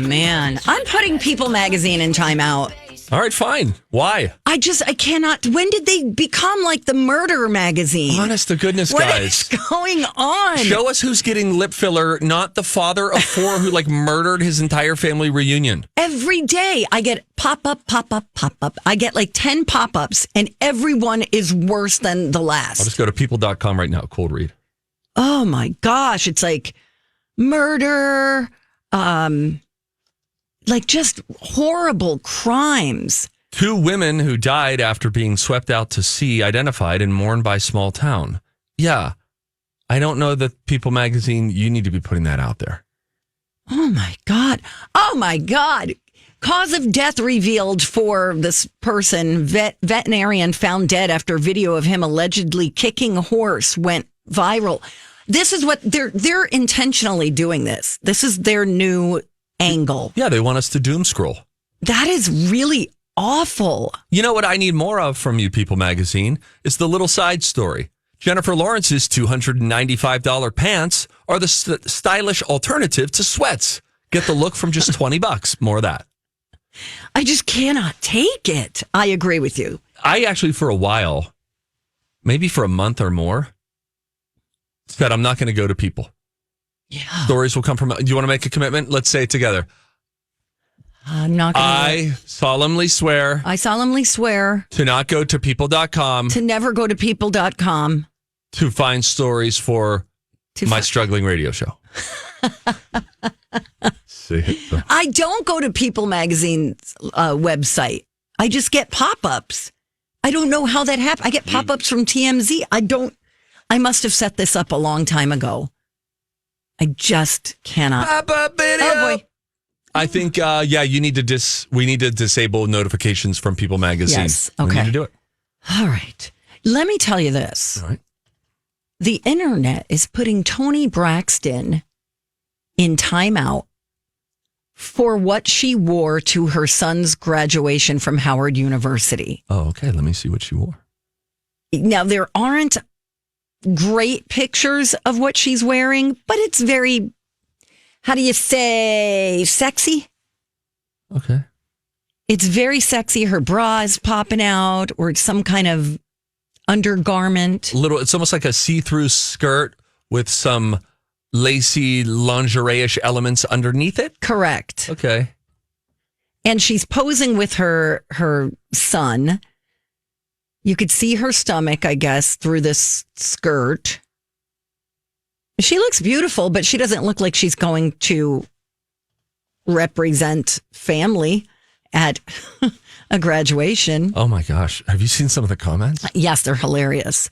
man. I'm putting People Magazine in timeout. All right, fine. Why? I cannot. When did they become like the murder magazine? Honest to goodness, What guys. is going on? Show us who's getting lip filler, not the father of 4 who murdered his entire family reunion. Every day I get pop-up, pop-up, pop-up. I get 10 pop-ups and everyone is worse than the last. I'll just go to people.com right now. Cold read. Oh my gosh. It's murder, just horrible crimes. 2 women who died after being swept out to sea identified and mourned by small town. Yeah. I don't know that People Magazine, you need to be putting that out there. Oh my God. Oh my God. Cause of death revealed for this person. Veterinarian found dead after video of him allegedly kicking a horse went viral. This is what they're intentionally doing this. This is their new angle. Yeah, they want us to doom scroll. That is really awful. You know what I need more of from you, People Magazine? Is the little side story. Jennifer Lawrence's $295 pants are the stylish alternative to sweats. Get the look from just $20. More of that. I just cannot take it. I agree with you. I actually, for a while, maybe for a month or more, said I'm not going to go to People. Yeah. Stories will come from... Do you want to make a commitment? Let's say it together. I'm not going to... I solemnly swear to not go to people.com. To never go to people.com. To find stories for my struggling radio show. See? I don't go to People Magazine's website. I just get pop-ups. I don't know how that happened. I get pop-ups from TMZ. I must have set this up a long time ago. I just cannot. Pop-up video. Oh, boy. I think, you need to we need to disable notifications from People Magazine. Yes, okay. We need to do it. All right. Let me tell you this. All right. The internet is putting Toni Braxton in timeout for what she wore to her son's graduation from Howard University. Oh, okay. Let me see what she wore. Now, there aren't great pictures of what she's wearing, but it's very... How do you say sexy? Okay. It's very sexy. Her bra is popping out or some kind of undergarment. It's almost like a see-through skirt with some lacy lingerie-ish elements underneath it. Correct. Okay. And she's posing with her son. You could see her stomach, I guess, through this skirt. She looks beautiful, but she doesn't look like she's going to represent family at a graduation. Oh my gosh. Have you seen some of the comments? Yes, they're hilarious.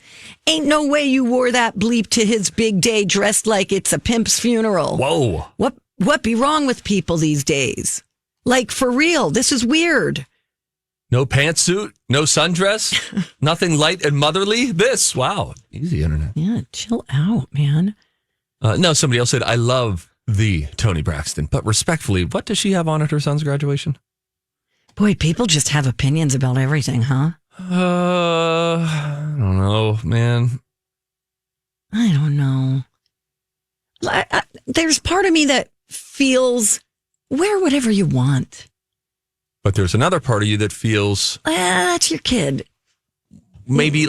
Ain't no way you wore that bleep to his big day dressed like it's a pimp's funeral. Whoa. What be wrong with people these days? For real, this is weird. No pantsuit, no sundress, nothing light and motherly. Wow. Easy internet. Yeah, chill out, man. No, somebody else said, I love the Toni Braxton, but respectfully, what does she have on at her son's graduation? Boy, people just have opinions about everything, huh? I don't know, man. I don't know. There's part of me that feels wear whatever you want. But there's another part of you that feels... That's your kid. Maybe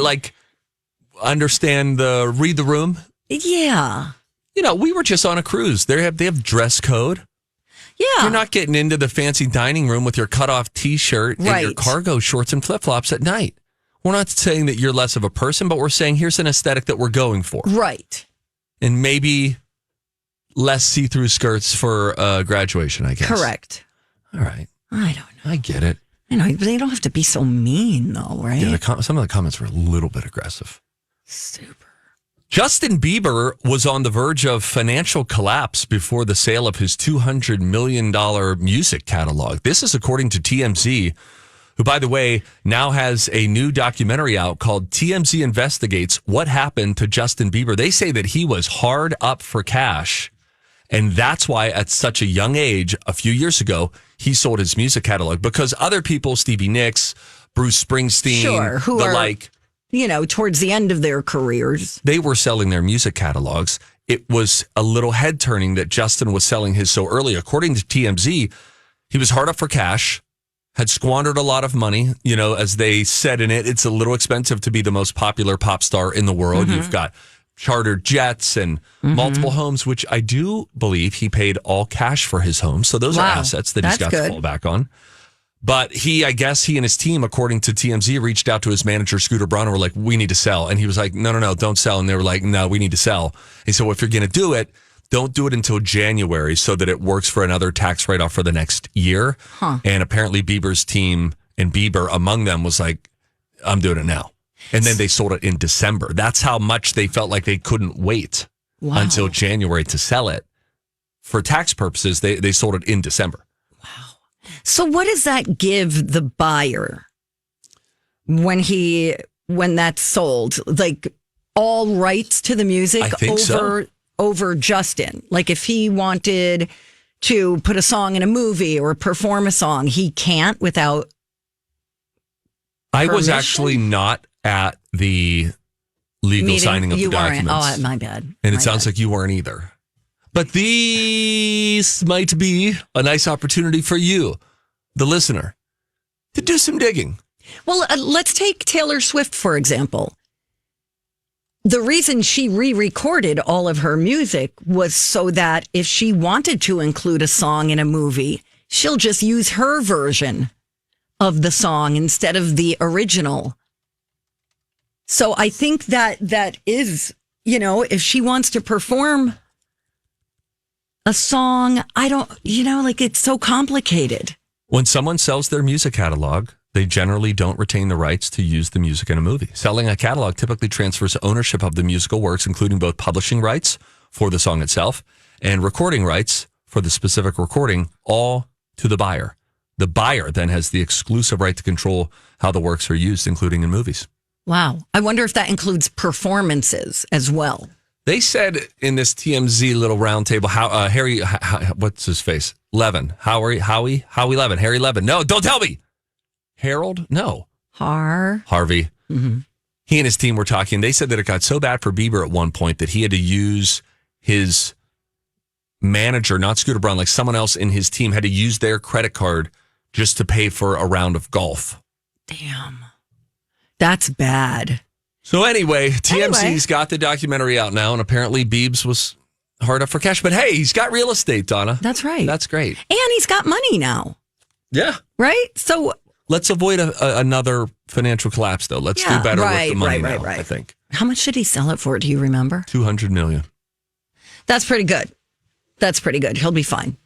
understand read the room. Yeah. We were just on a cruise. They have dress code. Yeah. You're not getting into the fancy dining room with your cutoff T-shirt and your Right. cargo shorts and flip-flops at night. We're not saying that you're less of a person, but we're saying here's an aesthetic that we're going for. Right. And maybe less see-through skirts for graduation, I guess. Correct. All right. I don't know. I get it. I know, but they don't have to be so mean, though, right? Yeah, some of the comments were a little bit aggressive. Super. Justin Bieber was on the verge of financial collapse before the sale of his $200 million music catalog. This is according to TMZ, who, by the way, now has a new documentary out called TMZ Investigates What Happened to Justin Bieber. They say that he was hard up for cash, and that's why at such a young age, a few years ago, he sold his music catalog, because other people, Stevie Nicks, Bruce Springsteen, sure, who the are, towards the end of their careers, they were selling their music catalogs. it was a little head turning that Justin was selling his so early. According to TMZ, he was hard up for cash, had squandered a lot of money. You know, as they said in it, it's a little expensive to be the most popular pop star in the world. You've got chartered jets and multiple homes, which I do believe he paid all cash for his home. So those are assets that he's got to fall back on. But I guess he and his team, according to TMZ, reached out to his manager, Scooter Braun, and were like, we need to sell. And he was like, no, don't sell. And they were like, no, we need to sell. And so if you're going to do it, don't do it until January so that it works for another tax write-off for the next year. And apparently Bieber's team, and Bieber among them, was like, I'm doing it now. And then they sold it in December. That's how much they felt like they couldn't wait until January to sell it. For tax purposes, they sold it in December. So what does that give the buyer when that's sold? Like all rights to the music I think over Justin? Like if he wanted to put a song in a movie or perform a song, he can't without permission? I was actually not at the legal signing of the documents. Oh, my bad. And it sounds like you weren't either. But these might be a nice opportunity for you, the listener, to do some digging. Well, let's take Taylor Swift, for example. The reason she re-recorded all of her music was so that if she wanted to include a song in a movie, she'll just use her version of the song instead of the original. So I think that is, if she wants to perform a song, it's so complicated. When someone sells their music catalog, they generally don't retain the rights to use the music in a movie. Selling a catalog typically transfers ownership of the musical works, including both publishing rights for the song itself and recording rights for the specific recording, all to the buyer. The buyer then has the exclusive right to control how the works are used, including in movies. Wow. I wonder if that includes performances as well. They said in this TMZ little roundtable, how Harry, what's his face? Levin. Howie Levin. Harry Levin. No, don't tell me. Harold? No. Harvey. Mm-hmm. He and his team were talking. They said that it got so bad for Bieber at one point that he had to use his manager, not Scooter Braun, like someone else in his team had to use their credit card just to pay for a round of golf. Damn. That's bad. So anyway, TMZ's got the documentary out now, and apparently Biebs was hard up for cash. But hey, he's got real estate, Donna. That's right. That's great. And he's got money now. Yeah. Right? So let's avoid another financial collapse, though. Let's do better with the money now, I think. How much did he sell it for? Do you remember? $200 million. That's pretty good. He'll be fine.